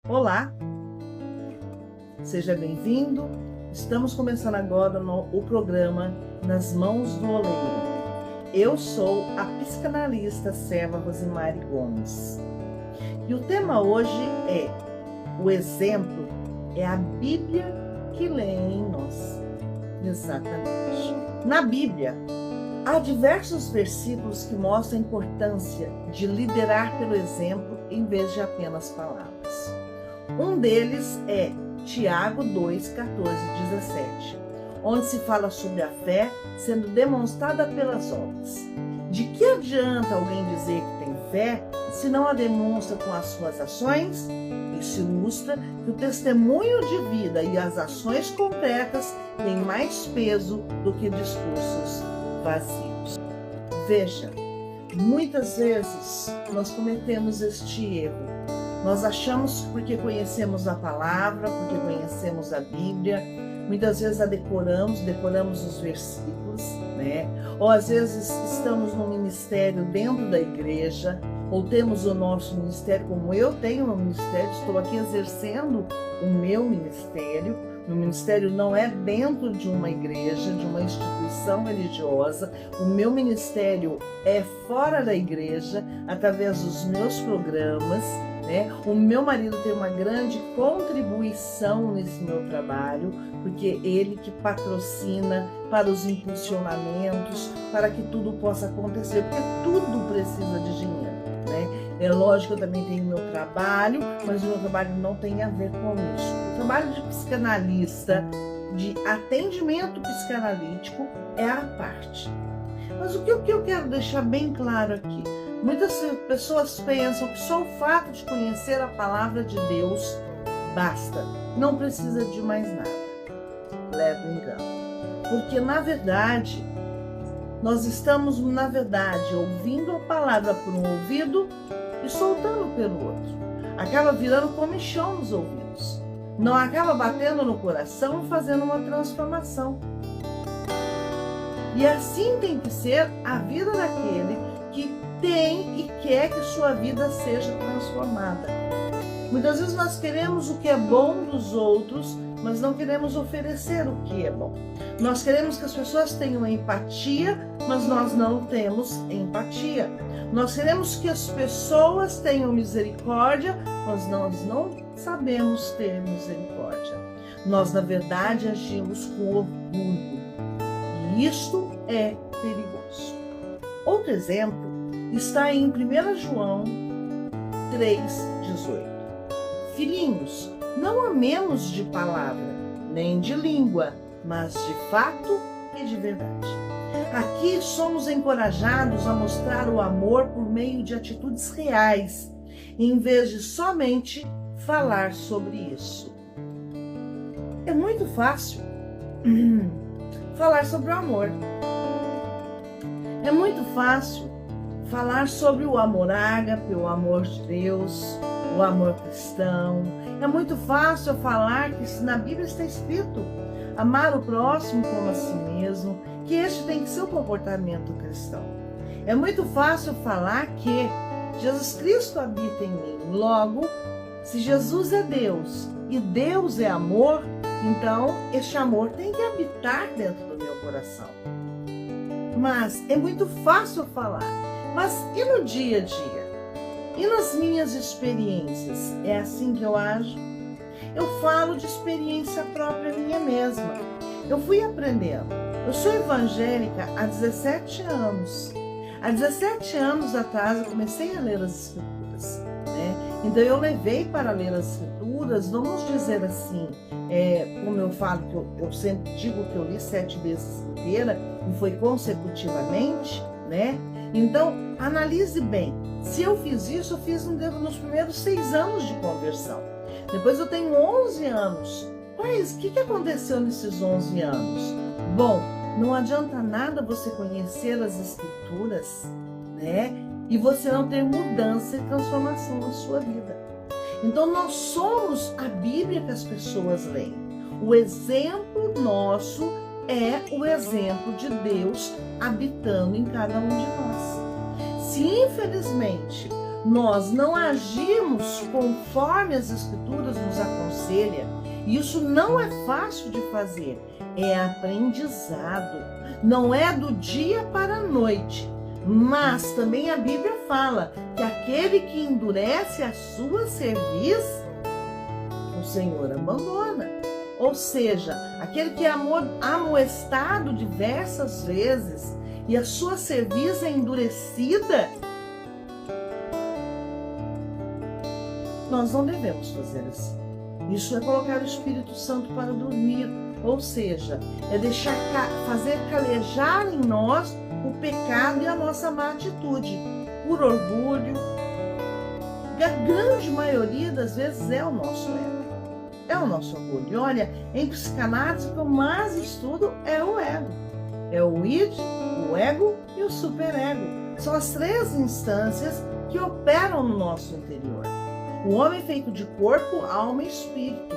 Olá, seja bem-vindo. Estamos começando agora o programa Nas Mãos do Oleiro. Eu sou a psicanalista Serva Rosimari Gomes. E o tema hoje é: o exemplo é a Bíblia que lê em nós. Exatamente. Na Bíblia, há diversos versículos que mostram a importância de liderar pelo exemplo em vez de apenas palavras. Um deles é Tiago 2, 14 e 17, onde se fala sobre a fé sendo demonstrada pelas obras. De que adianta alguém dizer que tem fé se não a demonstra com as suas ações? Isso ilustra que o testemunho de vida e as ações concretas têm mais peso do que discursos vazios. Veja, muitas vezes nós cometemos este erro. Nós achamos que porque conhecemos a palavra, porque conhecemos a Bíblia, muitas vezes a decoramos os versículos, né? Ou às vezes estamos num ministério dentro da igreja, ou temos o nosso ministério, como eu tenho um ministério, estou aqui exercendo o meu ministério. O ministério não é dentro de uma igreja, de uma instituição religiosa. O meu ministério é fora da igreja, através dos meus programas, né? O meu marido tem uma grande contribuição nesse meu trabalho, porque ele que patrocina para os impulsionamentos, para que tudo possa acontecer, porque tudo precisa de dinheiro, né? É lógico que eu também tenho meu trabalho, mas o meu trabalho não tem a ver com isso. O trabalho de psicanalista, de atendimento psicanalítico, é a parte. Mas o que eu quero deixar bem claro aqui? Muitas pessoas pensam que só o fato de conhecer a palavra de Deus basta. Não precisa de mais nada. Leve o engano. Porque, na verdade, nós estamos, ouvindo a palavra por um ouvido e soltando pelo outro. Acaba virando comichão nos ouvidos. Não acaba batendo no coração e fazendo uma transformação. E assim tem que ser a vida daquele que tem e quer que sua vida seja transformada. Muitas vezes nós queremos o que é bom dos outros, mas não queremos oferecer o que é bom. Nós queremos que as pessoas tenham empatia, mas nós não temos empatia. Nós queremos que as pessoas tenham misericórdia, mas nós não sabemos ter misericórdia. Nós, na verdade, agimos com orgulho. E isto é perigoso. Outro exemplo está em 1 João 3,18. Filhinhos, não amemos de palavra, nem de língua, mas de fato e de verdade. Aqui somos encorajados a mostrar o amor por meio de atitudes reais, em vez de somente falar sobre isso. É muito fácil falar sobre o amor. É muito fácil falar sobre o amor ágape, o amor de Deus, o amor cristão. É muito fácil falar que na Bíblia está escrito amar o próximo como a si mesmo, que este tem que ser o comportamento cristão. É muito fácil falar que Jesus Cristo habita em mim. Logo, se Jesus é Deus e Deus é amor, então este amor tem que habitar dentro do meu coração. Mas é muito fácil falar. Mas e no dia a dia? E nas minhas experiências? É assim que eu ajo? Eu falo de experiência própria minha mesma. Eu fui aprendendo. Eu sou evangélica há 17 anos. Há 17 anos atrás eu comecei a ler as Escrituras, né? Então eu levei para ler as Escrituras, vamos dizer assim, como eu falo, que eu sempre digo que eu li 7 vezes inteira e foi consecutivamente, né? Então, analise bem. Se eu fiz isso, eu fiz nos primeiros 6 anos de conversão. Depois eu tenho 11 anos. Mas o que aconteceu nesses 11 anos? Bom, não adianta nada você conhecer as Escrituras, né? E você não ter mudança e transformação na sua vida. Então, nós somos a Bíblia que as pessoas leem. O exemplo nosso é o exemplo de Deus habitando em cada um de nós. Se infelizmente nós não agimos conforme as Escrituras nos aconselham, isso não é fácil de fazer, é aprendizado, não é do dia para a noite. Mas também a Bíblia fala que aquele que endurece a sua cerviz, o Senhor abandona. Ou seja, aquele que é amoestado diversas vezes e a sua cerviz é endurecida, nós não devemos fazer assim. Isso é colocar o Espírito Santo para dormir, ou seja, é deixar fazer calejar em nós o pecado e a nossa má atitude, por orgulho. E a grande maioria das vezes é o nosso ego, é o nosso orgulho. E olha, em psicanálise o que eu mais estudo é o ego. É o id, o ego e o superego. São as três instâncias que operam no nosso interior. O homem é feito de corpo, alma e espírito.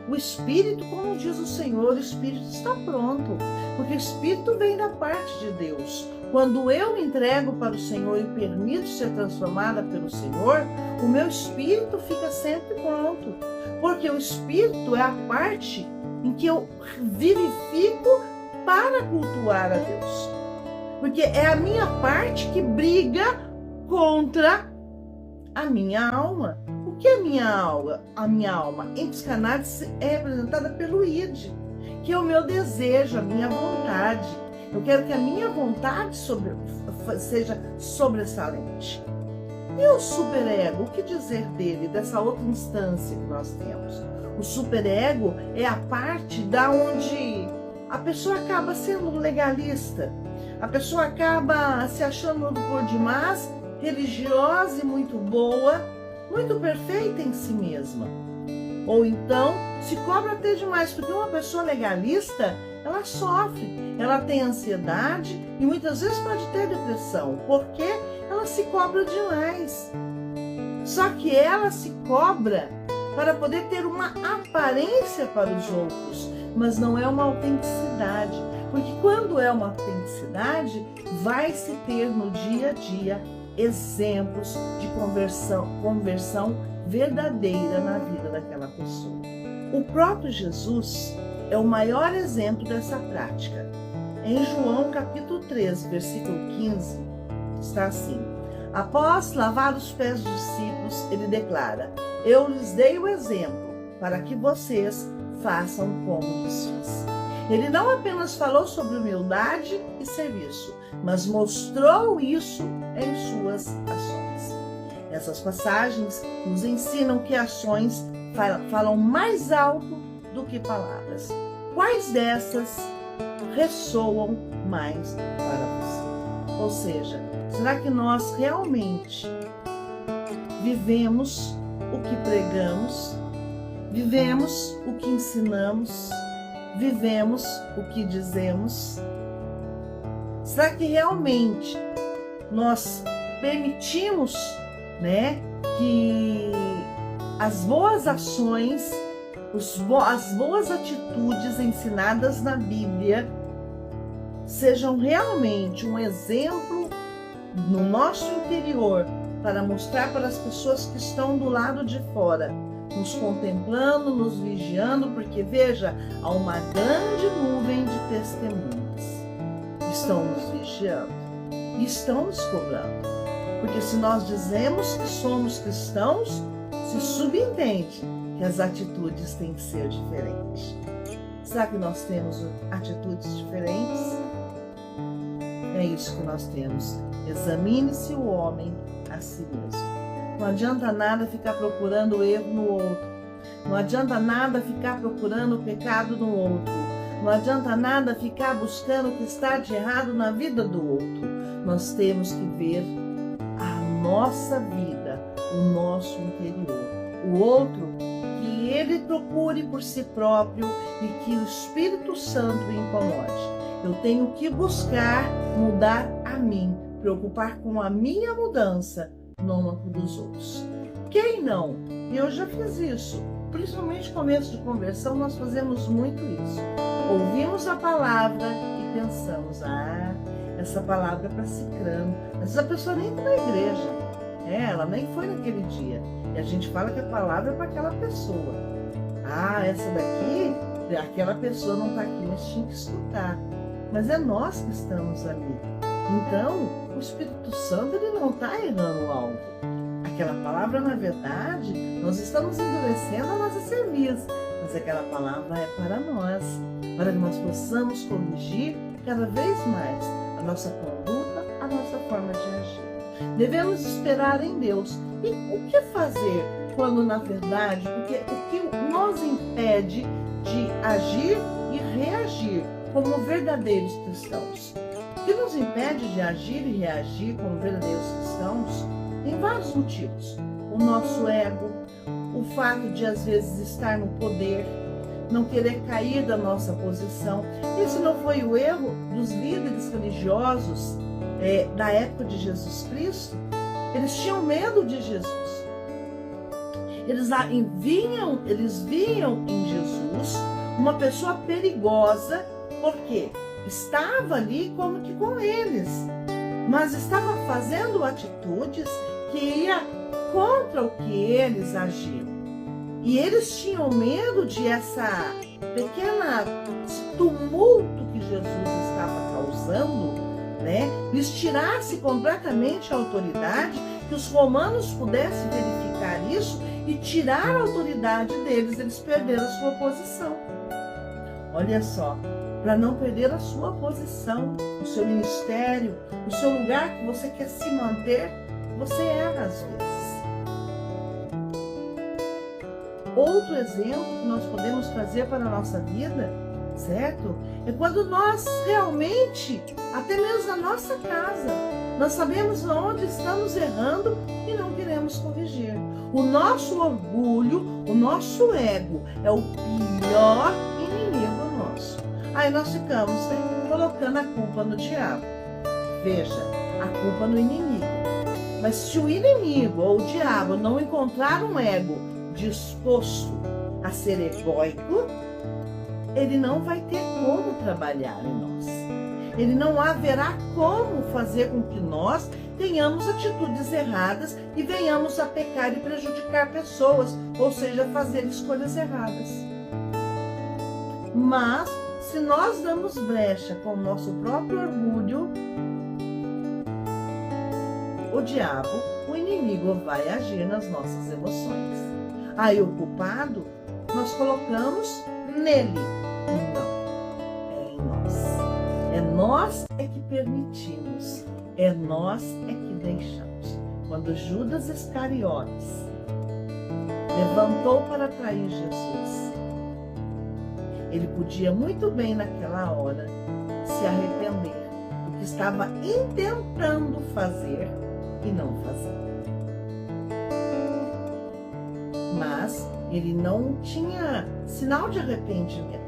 O espírito, como diz o Senhor, o espírito está pronto, porque o espírito vem da parte de Deus. Quando eu me entrego para o Senhor e permito ser transformada pelo Senhor, o meu espírito fica sempre pronto, porque o espírito é a parte em que eu vivifico para cultuar a Deus, porque é a minha parte que briga contra a minha alma. O que é a minha alma? A minha alma em psicanálise é representada pelo id, que é o meu desejo, a minha vontade. Eu quero que a minha vontade seja sobressalente. E o superego, o que dizer dele, dessa outra instância que nós temos? O superego é a parte da onde a pessoa acaba sendo legalista, a pessoa acaba se achando por demais religiosa e muito boa, muito perfeita em si mesma. Ou então se cobra até demais, porque uma pessoa legalista, ela sofre, ela tem ansiedade e muitas vezes pode ter depressão, porque ela se cobra demais. Só que ela se cobra para poder ter uma aparência para os outros, mas não é uma autenticidade, porque quando é uma autenticidade, vai se ter no dia a dia exemplos de conversão verdadeira na vida daquela pessoa. O próprio Jesus é o maior exemplo dessa prática. Em João capítulo 13, versículo 15, está assim: após lavar os pés dos discípulos, ele declara: eu lhes dei o exemplo para que vocês façam como lhes fiz. Ele não apenas falou sobre humildade e serviço, mas mostrou isso em suas ações. Essas passagens nos ensinam que ações falam mais alto do que palavras. Quais dessas ressoam mais para você? Ou seja, será que nós realmente vivemos o que pregamos, vivemos o que ensinamos, vivemos o que dizemos? Será que realmente nós permitimos, que as boas ações, as boas atitudes ensinadas na Bíblia sejam realmente um exemplo no nosso interior para mostrar para as pessoas que estão do lado de fora, nos contemplando, nos vigiando, porque veja, há uma grande nuvem de testemunhas. Estão nos vigiando e estão nos cobrando. Porque se nós dizemos que somos cristãos, se subentende que as atitudes têm que ser diferentes. Será que nós temos atitudes diferentes? É isso que nós temos. Examine-se o homem a si mesmo. Não adianta nada ficar procurando o erro no outro. Não adianta nada ficar procurando o pecado no outro. Não adianta nada ficar buscando o que está de errado na vida do outro. Nós temos que ver a nossa vida, o nosso interior. O outro, que ele procure por si próprio e que o Espírito Santo o incomode. Eu tenho que buscar mudar a mim, preocupar com a minha mudança, não a dos outros. Quem não? Eu já fiz isso. Principalmente no começo de conversão, nós fazemos muito isso. Ouvimos a palavra e pensamos: essa palavra é para cicrano. Mas a pessoa nem está na igreja. Ela nem foi naquele dia. E a gente fala que a palavra é para aquela pessoa. Ah, essa daqui, aquela pessoa não está aqui, mas tinha que escutar. Mas é nós que estamos ali. Então, o Espírito Santo ele não está errando o alvo. Aquela palavra, na verdade, nós estamos endurecendo a nossa cerviz, mas aquela palavra é para nós, para que nós possamos corrigir cada vez mais a nossa conduta, a nossa forma de agir. Devemos esperar em Deus. E o que fazer quando, na verdade, porque o que nos impede de agir e reagir como verdadeiros cristãos? O que nos impede de agir e reagir como verdadeiros cristãos? Tem vários motivos. O nosso ego, o fato de às vezes estar no poder, não querer cair da nossa posição. Esse não foi o erro dos líderes religiosos da época de Jesus Cristo? Eles tinham medo de Jesus. Eles viam em Jesus uma pessoa perigosa, porque estava ali como que com eles, mas estava fazendo atitudes que ia contra o que eles agiam. E eles tinham medo de essa pequena tumulto que Jesus estava causando, lhes tirasse completamente a autoridade, que os romanos pudessem verificar isso e tirar a autoridade deles, eles perderam a sua posição. Olha só, para não perder a sua posição, o seu ministério, o seu lugar que você quer se manter, você erra às vezes. Outro exemplo que nós podemos trazer para a nossa vida, certo? É quando nós realmente, até mesmo na nossa casa, nós sabemos onde estamos errando e não queremos corrigir. O nosso orgulho, o nosso ego é o pior inimigo nosso. Aí nós ficamos colocando a culpa no diabo. Veja, a culpa no inimigo. Mas se o inimigo ou o diabo não encontrar um ego disposto a ser egóico, ele não vai ter como trabalhar em nós. Ele não haverá como fazer com que nós tenhamos atitudes erradas e venhamos a pecar e prejudicar pessoas, ou seja, fazer escolhas erradas. Mas, se nós damos brecha com o nosso próprio orgulho, o diabo, o inimigo, vai agir nas nossas emoções. Aí o culpado nós colocamos nele. Não, é em nós. É nós que permitimos. É nós que deixamos. Quando Judas Iscariotes levantou para trair Jesus, ele podia muito bem naquela hora se arrepender do que estava intentando fazer e não fazer. Mas ele não tinha sinal de arrependimento.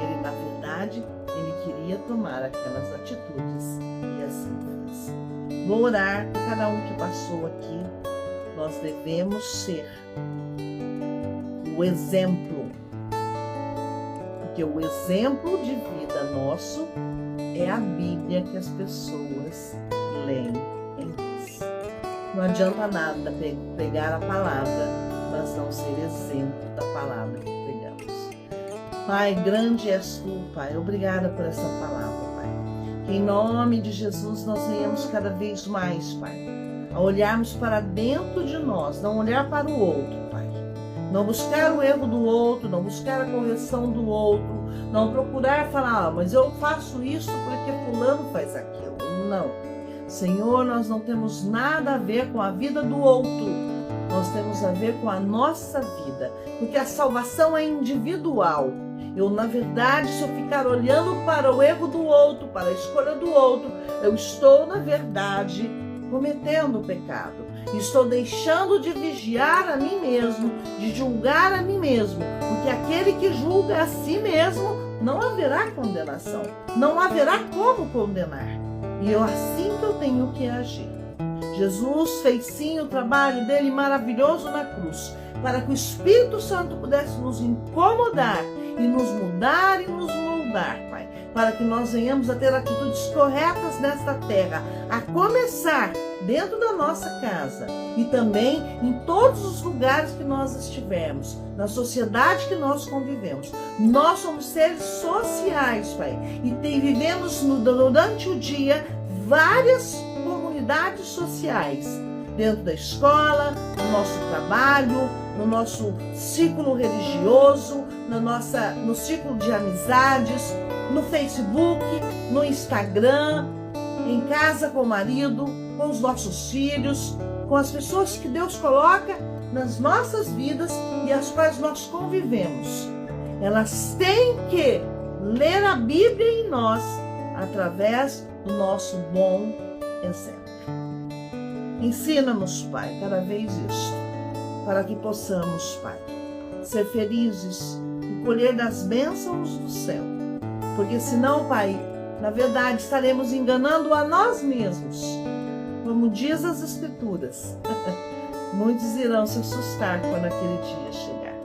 Ele, na verdade, ele queria tomar aquelas atitudes e assim fez. Vou orar por cada um que passou aqui. Nós devemos ser o exemplo, porque o exemplo de vida nosso é a Bíblia que as pessoas leem em nós. Não adianta nada pegar a palavra, mas não ser exemplo da palavra que pregamos. Pai, grande és tu, Pai. Obrigada por essa palavra, Pai. Que em nome de Jesus nós venhamos cada vez mais, Pai, a olharmos para dentro de nós, não olhar para o outro, Pai. Não buscar o erro do outro, não buscar a correção do outro, não procurar falar, mas eu faço isso porque fulano faz aquilo. Não. Senhor, nós não temos nada a ver com a vida do outro. Nós temos a ver com a nossa vida, porque a salvação é individual. Eu, na verdade, se eu ficar olhando para o erro do outro, para a escolha do outro, eu estou, na verdade, cometendo o pecado. Estou deixando de vigiar a mim mesmo, de julgar a mim mesmo, porque aquele que julga a si mesmo, não haverá condenação, não haverá como condenar. E é assim que eu tenho que agir. Jesus fez sim o trabalho dele maravilhoso na cruz, para que o Espírito Santo pudesse nos incomodar e nos mudar e nos moldar mudar, Pai, para que nós venhamos a ter atitudes corretas nesta terra, a começar dentro da nossa casa e também em todos os lugares que nós estivermos, na sociedade que nós convivemos. Nós somos seres sociais, Pai, e vivemos durante o dia várias comunidades sociais, dentro da escola, no nosso trabalho, no nosso círculo religioso, no círculo de amizades, no Facebook, no Instagram, em casa com o marido, com os nossos filhos, com as pessoas que Deus coloca nas nossas vidas e as quais nós convivemos. Elas têm que ler a Bíblia em nós através do nosso bom exemplo. Ensina-nos, Pai, cada vez isto, para que possamos, Pai, ser felizes e colher das bênçãos do céu. Porque senão, Pai, na verdade estaremos enganando a nós mesmos. Como diz as Escrituras, muitos irão se assustar quando aquele dia chegar.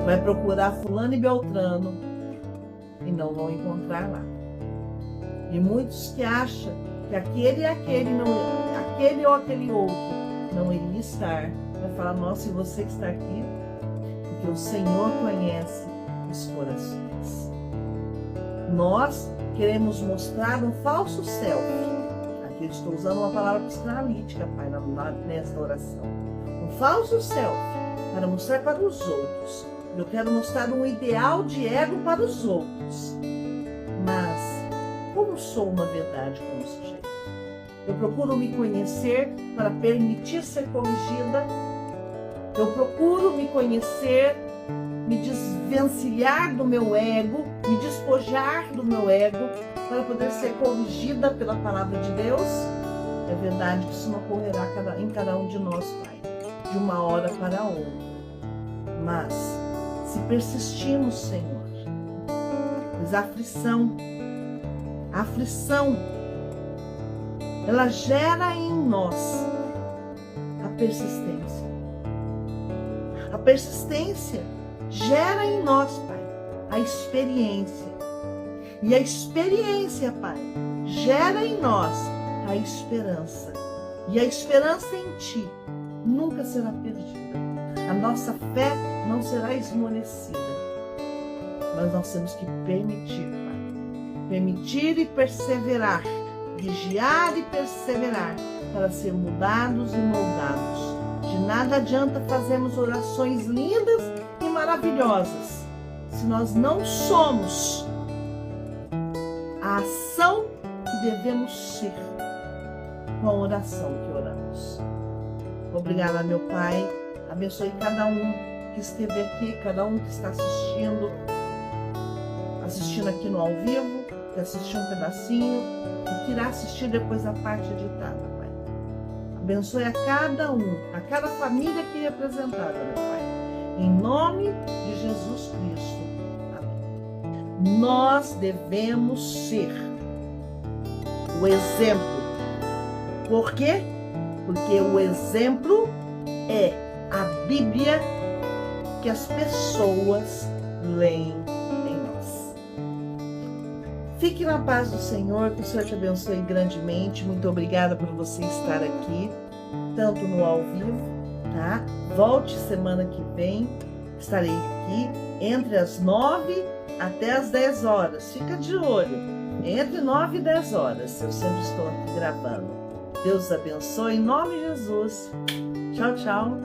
Vai procurar fulano e beltrano e não vão encontrar lá. E muitos que acham que aquele ou aquele outro não iria estar, vai falar: nossa, e você que está aqui? Porque o Senhor conhece os corações. Nós queremos mostrar um falso selfie. Aqui eu estou usando uma palavra psicanalítica, Pai, nesta oração. Um falso selfie para mostrar para os outros. Eu quero mostrar um ideal de ego para os outros. Mas como sou na verdade como sujeito? Eu procuro me conhecer para permitir ser corrigida. Eu procuro me conhecer, me desvencilhar do meu ego, me despojar do meu ego para poder ser corrigida pela palavra de Deus. É verdade que isso não ocorrerá em cada um de nós, Pai, de uma hora para a outra. Mas se persistirmos, Senhor, pois a aflição, ela gera em nós a persistência. A persistência gera em nós, Pai, a experiência. E a experiência, Pai, gera em nós a esperança. E a esperança em Ti nunca será perdida. A nossa fé não será esmorecida. Mas nós temos que permitir, Pai. Permitir e perseverar. Vigiar e perseverar para ser mudados e moldados. De nada adianta fazermos orações lindas e maravilhosas se nós não somos a ação que devemos ser com a oração que oramos. Obrigada, meu Pai. Abençoe cada um que esteve aqui, cada um que está assistindo aqui no ao vivo, que assistiu um pedacinho e que irá assistir depois a parte editada, Pai. Abençoe a cada um, a cada família aqui representada, meu Pai. Em nome de Jesus Cristo. Amém. Nós devemos ser o exemplo. Por quê? Porque o exemplo é a Bíblia que as pessoas leem em nós. Fique na paz do Senhor, que o Senhor te abençoe grandemente. Muito obrigada por você estar aqui, tanto no ao vivo, tá? Volte semana que vem, estarei aqui entre as 9 até as 10 horas. Fica de olho, entre 9 e 10 horas, eu sempre estou aqui gravando. Deus abençoe, em nome de Jesus. Tchau, tchau.